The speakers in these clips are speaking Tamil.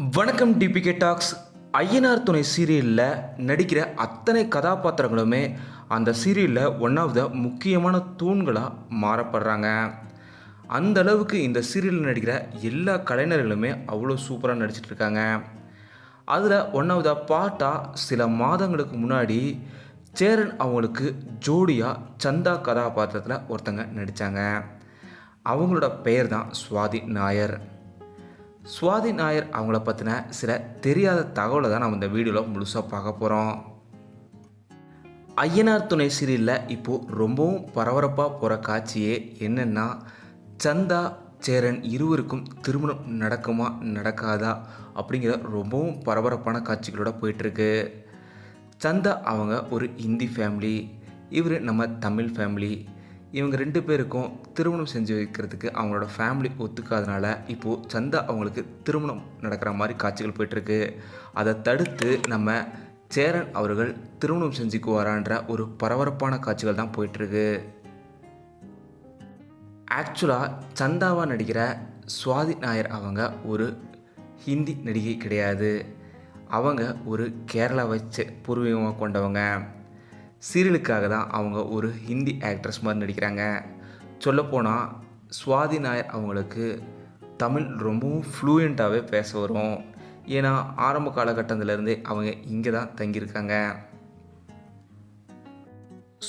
வணக்கம் டிபிகே டாக்ஸ். ஐயனார் துணை சீரியலில் நடிக்கிற அத்தனை கதாபாத்திரங்களுமே அந்த சீரியலில் ஒன் ஆஃப் த முக்கியமான தூண்களாக மாறப்படுறாங்க. அந்த அளவுக்கு இந்த சீரியலில் நடிக்கிற எல்லா கலைஞர்களுமே அவ்வளோ சூப்பராக நடிச்சிட்டு இருக்காங்க. அதில் ஒன் ஆஃப் த பார்ட்டாக சில மாதங்களுக்கு முன்னாடி சேரன் அவங்களுக்கு ஜோடியாக சந்தா கதாபாத்திரத்தில் ஒருத்தங்க நடித்தாங்க. அவங்களோட பெயர் தான் சுவாதி நாயர். சுவாதி நாயர் அவங்கள பற்றின சில தெரியாத தகவலை தான் நம்ம இந்த வீடியோவில் முழுசாக பார்க்க போகிறோம். ஐயனார் துணை சீரியலில் இப்போது ரொம்பவும் பரபரப்பாக போகிற காட்சியே என்னென்னா, சந்தா சேரன் இருவருக்கும் திருமணம் நடக்குமா நடக்காதா அப்படிங்கிற ரொம்பவும் பரபரப்பான காட்சிகளோட போயிட்டுருக்கு. சந்தா அவங்க ஒரு ஹிந்தி ஃபேமிலி, இவர் நம்ம தமிழ் ஃபேமிலி. இவங்க ரெண்டு பேருக்கும் திருமணம் செஞ்சு வைக்கிறதுக்கு அவங்களோட ஃபேமிலி ஒத்துக்காதனால இப்போது சந்தா அவங்களுக்கு திருமணம் நடக்கிற மாதிரி காட்சிகள் போயிட்டுருக்கு. அதை தடுத்து நம்ம சேரன் அவர்கள் திருமணம் செஞ்சுக்குவாரான்ற ஒரு பரபரப்பான காட்சிகள் தான் போயிட்டுருக்கு. ஆக்சுவலாக சந்தாவாக நடிக்கிற சுவாதி நாயர் அவங்க ஒரு ஹிந்தி நடிகை கிடையாது. அவங்க ஒரு கேரளாவை பூர்வீகமாக கொண்டவங்க. சீரியலுக்காக தான் அவங்க ஒரு ஹிந்தி ஆக்ட்ரஸ் மாதிரி நடிக்கிறாங்க. சொல்லப்போனால் சுவாதி நாயர் அவங்களுக்கு தமிழ் ரொம்பவும் ஃப்ளூயண்ட்டாகவே பேச வரும். ஏன்னா ஆரம்ப காலகட்டத்திலேருந்தே அவங்க இங்கே தான் தங்கியிருக்காங்க.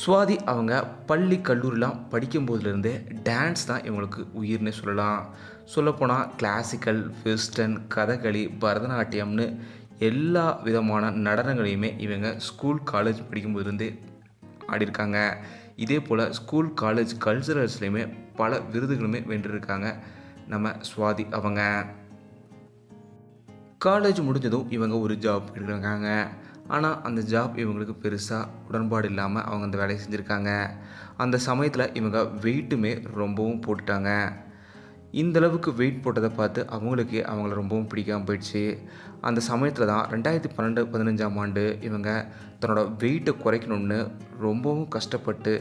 சுவாதி அவங்க பள்ளி கல்லூரிலாம் படிக்கும்போதுலேருந்தே டான்ஸ் தான் இவங்களுக்கு உயிர்னே சொல்லலாம். சொல்லப்போனால் கிளாசிக்கல், வெஸ்டர்ன், கதகளி, பரதநாட்டியம்னு எல்லா விதமான நடனங்களையுமே இவங்க ஸ்கூல் காலேஜ் படிக்கும்போதுலேருந்தே ஆடியிருக்காங்க. இதே போல் ஸ்கூல் காலேஜ் கல்ச்சுரல்ஸ்லேயுமே பல விருதுகளுமே வென்றிருக்காங்க நம்ம சுவாதி அவங்க. காலேஜ் முடிஞ்சதும் இவங்க ஒரு ஜாப் எடுக்கிறாங்க. ஆனால் அந்த ஜாப் இவங்களுக்கு பெருசாக உடன்பாடு இல்லாமல் அவங்க அந்த வேலையை செஞ்சுருக்காங்க. அந்த சமயத்தில் இவங்க வெயிட்டுமே ரொம்பவும் போட்டுட்டாங்க. இந்தளவுக்கு வெயிட் போட்டதை பார்த்து அவங்கள ரொம்பவும் பிடிக்காமல் போயிடுச்சு. அந்த சமயத்தில் தான் 2012-15ஆம் ஆண்டு இவங்க தன்னோட வெயிட்டை குறைக்கணும்னு ரொம்பவும் கஷ்டப்பட்டு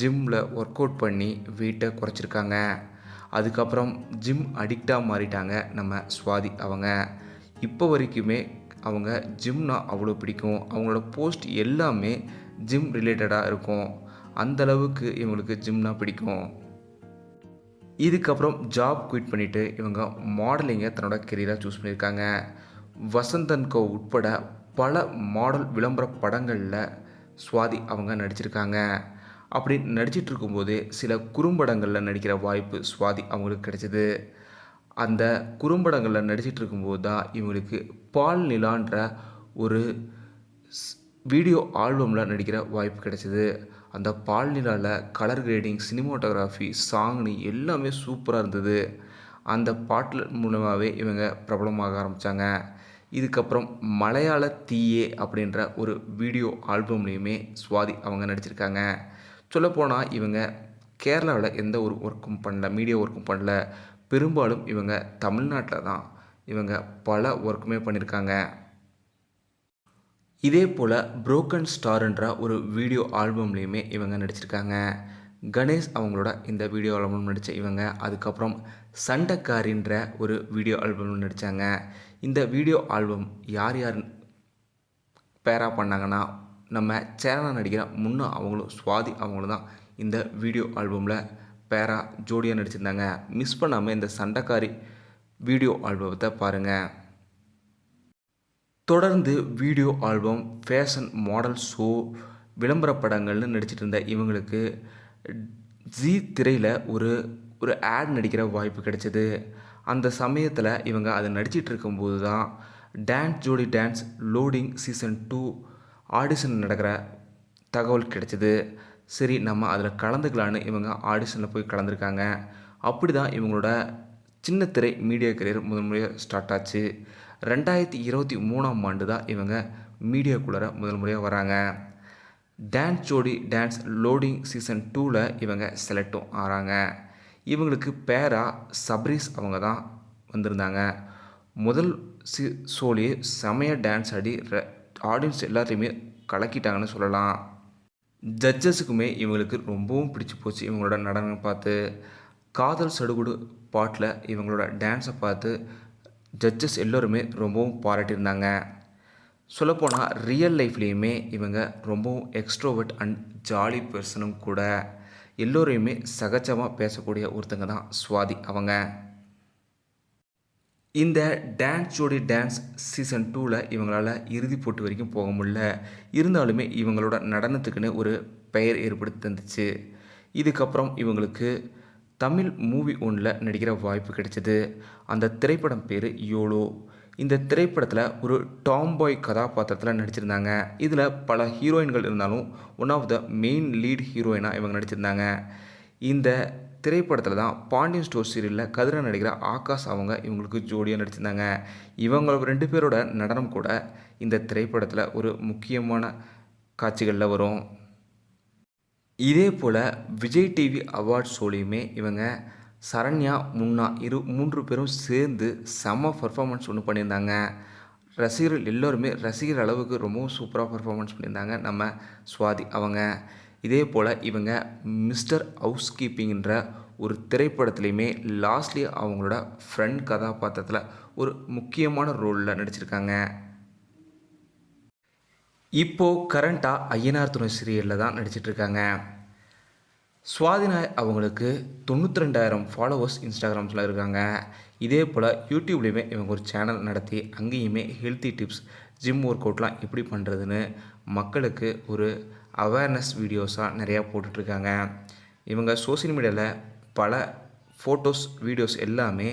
ஜிம்மில் ஒர்க் அவுட் பண்ணி வெயிட்டை குறைச்சிருக்காங்க. அதுக்கப்புறம் ஜிம் அடிக்டாக மாறிட்டாங்க நம்ம சுவாதி அவங்க. இப்போ வரைக்குமே அவங்க ஜிம்னா அவ்வளோ பிடிக்கும். அவங்களோட போஸ்ட் எல்லாமே ஜிம் ரிலேட்டடாக இருக்கும். அந்தளவுக்கு இவங்களுக்கு ஜிம்னா பிடிக்கும். இதுக்கப்புறம் ஜாப் குவிட் பண்ணிவிட்டு இவங்க மாடலிங்கை தன்னோட கெரியராக சூஸ் பண்ணியிருக்காங்க. வசந்தன் கோ உட்பட பல மாடல் விளம்பர படங்களில் சுவாதி அவங்க நடிச்சிருக்காங்க. அப்படி நடிச்சிட்டு இருக்கும்போதே சில குறும்படங்களில் நடிக்கிற வாய்ப்பு சுவாதி அவங்களுக்கு கிடைச்சிது. அந்த குறும்படங்களில் நடிச்சிட்டு இருக்கும்போது தான் இவங்களுக்கு பால் நிலான்ற ஒரு வீடியோ ஆல்பமில் நடிக்கிற வாய்ப்பு கிடைச்சிது. அந்த பால் நிலாவில் கலர் கிரேடிங், சினிமாட்டோகிராஃபி, சாங்னி எல்லாமே சூப்பராக இருந்தது. அந்த பாட்டில் மூலமாகவே இவங்க பிரபலமாக ஆரம்பித்தாங்க. இதுக்கப்புறம் மலையாள தீயே அப்படின்ற ஒரு வீடியோ ஆல்பம்லேயுமே சுவாதி அவங்க நடிச்சிருக்காங்க. சொல்லப்போனால் இவங்க கேரளாவில் எந்த ஒரு ஒர்க்கும் பண்ணல, மீடியா ஒர்க்கும் பண்ணல. பெரும்பாலும் இவங்க தமிழ்நாட்டில் தான் இவங்க பல ஒர்க்குமே பண்ணியிருக்காங்க. இதே போல் புரோக்கன் ஸ்டார்ன்ற ஒரு வீடியோ ஆல்பம்லேயுமே இவங்க நடிச்சிருக்காங்க. கணேஷ் அவங்களோட இந்த வீடியோ ஆல்பம் நடித்த இவங்க அதுக்கப்புறம் சண்டைக்காரின்ற ஒரு வீடியோ ஆல்பம் நடித்தாங்க. இந்த வீடியோ ஆல்பம் யார் பேராக பண்ணாங்கன்னா, நம்ம சேரனா நடிக்கிற முன்னா அவங்களும் சுவாதி அவங்களும் தான் இந்த வீடியோ ஆல்பமில் பேரா ஜோடியாக நடிச்சிருந்தாங்க. மிஸ் பண்ணாமல் இந்த சண்டைக்காரி வீடியோ ஆல்பத்தை பாருங்கள். தொடர்ந்து video album, fashion, model show, விளம்பர படங்கள்னு நடிச்சிட்டு இருந்த இவங்களுக்கு ஜீ திரையில் ஒரு ஆட் நடிக்கிற வாய்ப்பு கிடைச்சிது. அந்த சமயத்தில் இவங்க அதை நடிச்சிட்டு இருக்கும்போது தான் டான்ஸ் ஜோடி டான்ஸ் லோடிங் சீசன் 2 ஆடிஷன் நடக்கிற தகவல் கிடைச்சிது. சரி, நம்ம அதில் கலந்துக்கலான்னு இவங்க ஆடிஷனில் போய் கலந்துருக்காங்க. அப்படி தான் இவங்களோட சின்ன திரை மீடியா கரியர் முதன்முறையாக ஸ்டார்ட் ஆச்சு. 2023ஆம் ஆண்டு தான் இவங்க மீடியாக்குள்ளார முதல் முறையாக வராங்க. டான்ஸ் ஜோடி டான்ஸ் லோடிங் சீசன் 2ல் இவங்க செலக்டும் ஆகிறாங்க. இவங்களுக்கு பேராக சப்ரீஸ் அவங்க தான் வந்திருந்தாங்க. முதல் ஷோலேயே செமையாக டான்ஸ் ஆடி ஆடியன்ஸ் எல்லாத்தையுமே கலக்கிட்டாங்கன்னு சொல்லலாம். ஜட்ஜஸுக்குமே இவங்களுக்கு ரொம்பவும் பிடிச்சி போச்சு இவங்களோட நடனம் பார்த்து. காதல் சடுகுடு பாட்டில் இவங்களோட டான்ஸை பார்த்து ஜட்ஜஸ் எல்லோருமே ரொம்பவும் பாராட்டியிருந்தாங்க. சொல்லப்போனால் ரியல் லைஃப்லேயுமே இவங்க ரொம்பவும் எக்ஸ்ட்ரோவர்ட் அண்ட் ஜாலி பர்சனும் கூட. எல்லோரையுமே சகஜமாக பேசக்கூடிய ஒருத்தங்க தான் சுவாதி அவங்க. இந்த டான்ஸ் ஜோடி டான்ஸ் சீசன் 2ல் இவங்களால் இறுதிப் போட்டி வரைக்கும் போக முடியல. இருந்தாலுமே இவங்களோட நடனத்துக்குன்னு ஒரு பெயர் ஏற்படுத்தி தந்துச்சு. இதுக்கப்புறம் இவங்களுக்கு தமிழ் மூவி ஒன்றில் நடிக்கிற வாய்ப்பு கிடைச்சது. அந்த திரைப்படம் பேர் யோலோ. இந்த திரைப்படத்தில் ஒரு டாம்பாய் கதாபாத்திரத்தில் நடிச்சிருந்தாங்க. இதில் பல ஹீரோயின்கள் இருந்தாலும் one of the main lead ஹீரோயினாக இவங்க நடிச்சிருந்தாங்க. இந்த திரைப்படத்தில் தான் பாண்டியன் ஸ்டோர் சீரியலில் கதிரா நடிக்கிற ஆகாஷ் அவங்க இவங்களுக்கு ஜோடியாக நடிச்சிருந்தாங்க. இவங்க 2 பேரோட நடனம் கூட இந்த திரைப்படத்தில் ஒரு முக்கியமான காட்சிகளில் வரும். இதே போல் விஜய் டிவி அவார்ட் ஷோலையுமே இவங்க சரண்யா, முன்னா 3 பேரும் சேர்ந்து செம்ம பர்ஃபார்மன்ஸ் ஒன்று பண்ணியிருந்தாங்க. ரசிகர்கள் எல்லோருமே ரசிகர் அளவுக்கு ரொம்பவும் சூப்பராக பர்ஃபார்மன்ஸ் பண்ணியிருந்தாங்க நம்ம சுவாதி அவங்க. இதே போல் இவங்க மிஸ்டர் ஹவுஸ் கீப்பிங்கிற ஒரு திரைப்படத்துலையுமே லாஸ்ட்லி அவங்களோட ஃப்ரெண்ட் கதாபாத்திரத்தில் ஒரு முக்கியமான ரோலில் நடிச்சிருக்காங்க. இப்போது கரண்ட்டாக ஐயனார் துணை சீரியலில் தான் நடிச்சிட்ருக்காங்க. சுவாதி நாயர் அவங்களுக்கு 92,000 ஃபாலோவர்ஸ் இன்ஸ்டாகிராம்ஸில் இருக்காங்க. இதே போல் யூடியூப்லேயுமே இவங்க ஒரு சேனல் நடத்தி அங்கேயுமே ஹெல்த்தி டிப்ஸ், ஜிம் ஒர்க் அவுட்லாம் எப்படி பண்ணுறதுன்னு மக்களுக்கு ஒரு அவேர்னஸ் வீடியோஸாக நிறையா போட்டுட்ருக்காங்க. இவங்க சோஷியல் மீடியாவில் பல ஃபோட்டோஸ், வீடியோஸ் எல்லாமே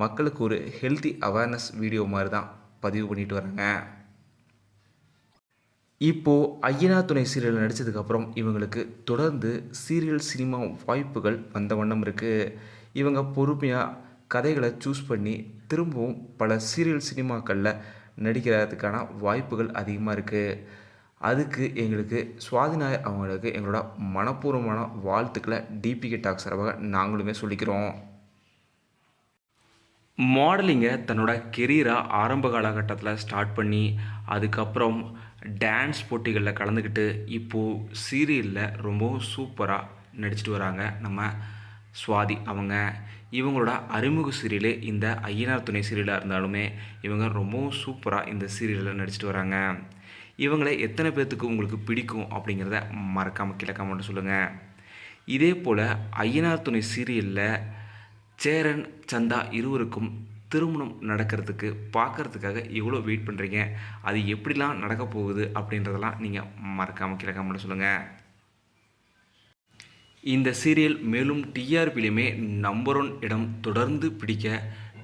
மக்களுக்கு ஒரு ஹெல்த்தி அவேர்னஸ் வீடியோ மாதிரி தான் பதிவு பண்ணிட்டு வராங்க. இப்போது ஐயனார் துணை சீரியல் நடித்ததுக்கப்புறம் இவங்களுக்கு தொடர்ந்து சீரியல், சினிமா வாய்ப்புகள் வந்த வண்ணம் இருக்குது. இவங்க பொறுமையாக கதைகளை சூஸ் பண்ணி திரும்பவும் பல சீரியல், சினிமாக்களில் நடிக்கிறதுக்கான வாய்ப்புகள் அதிகமாக இருக்குது. அதுக்கு எங்களுக்கு சுவாதி நாயர் அவங்களுக்கு எங்களோட மனப்பூர்வமான வாழ்த்துக்களை டிபிகே டாக்ஸ் சார்பாக நாங்களுமே சொல்லிக்கிறோம். மாடலிங்கை தன்னோட கெரியராக ஆரம்ப காலகட்டத்தில் ஸ்டார்ட் பண்ணி அதுக்கப்புறம் டான்ஸ் போட்டிகளில் கலந்துக்கிட்டு இப்போது சீரியலில் ரொம்பவும் சூப்பராக நடிச்சிட்டு வராங்க நம்ம சுவாதி அவங்க. இவங்களோட அறிமுக சீரியலே இந்த ஐயனார் துணை சீரியலாக இருந்தாலுமே இவங்க ரொம்பவும் சூப்பராக இந்த சீரியலில் நடிச்சிட்டு வராங்க. இவங்களை எத்தனை பேர்த்துக்கு உங்களுக்கு பிடிக்கும் அப்படிங்கிறத மறக்காமல் கீழே கமெண்ட் சொல்லுங்கள். இதே போல் ஐயனார் துணை சீரியலில் சேரன், சந்தா இருவருக்கும் திருமணம் நடக்கிறதுக்கு பார்க்குறதுக்காக எவ்வளோ வெயிட் பண்ணுறீங்க, அது எப்படிலாம் நடக்க போகுது அப்படின்றதெல்லாம் நீங்கள் மறக்காமல் கீழே கமெண்ட் சொல்லுங்கள். இந்த சீரியல் மேலும் டிஆர்பிலையுமே நம்பர் 1 இடம் தொடர்ந்து பிடிக்க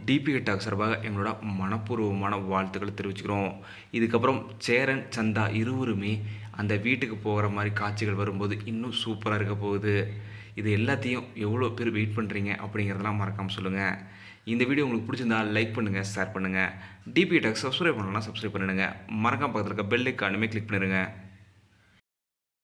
டிபிகே டாக்ஸ் சார்பாக எங்களோட மனப்பூர்வமான வாழ்த்துக்களை தெரிவிச்சுக்கிறோம். இதுக்கப்புறம் சேரன், சந்தா இருவருமே அந்த வீட்டுக்கு போகிற மாதிரி காட்சிகள் வரும்போது இன்னும் சூப்பராக இருக்க போகுது. இது எல்லாத்தையும் எவ்வளோ பேர் வெயிட் பண்ணுறீங்க அப்படிங்கிறதெல்லாம் மறக்காமல் சொல்லுங்கள். இந்த வீடியோ உங்களுக்கு பிடிச்சிருந்தா லைக் பண்ணுங்கள், ஷேர் பண்ணுங்கள். டிபிகே டாக்ஸ் சப்ஸ்கிரைப் பண்ணலாம், சப்ஸ்கிரைப் பண்ணிடுங்க. மறக்காம பக்கத்தில் இருக்க பெல் ஐக்கானுமே கிளிக் பண்ணிடுங்க.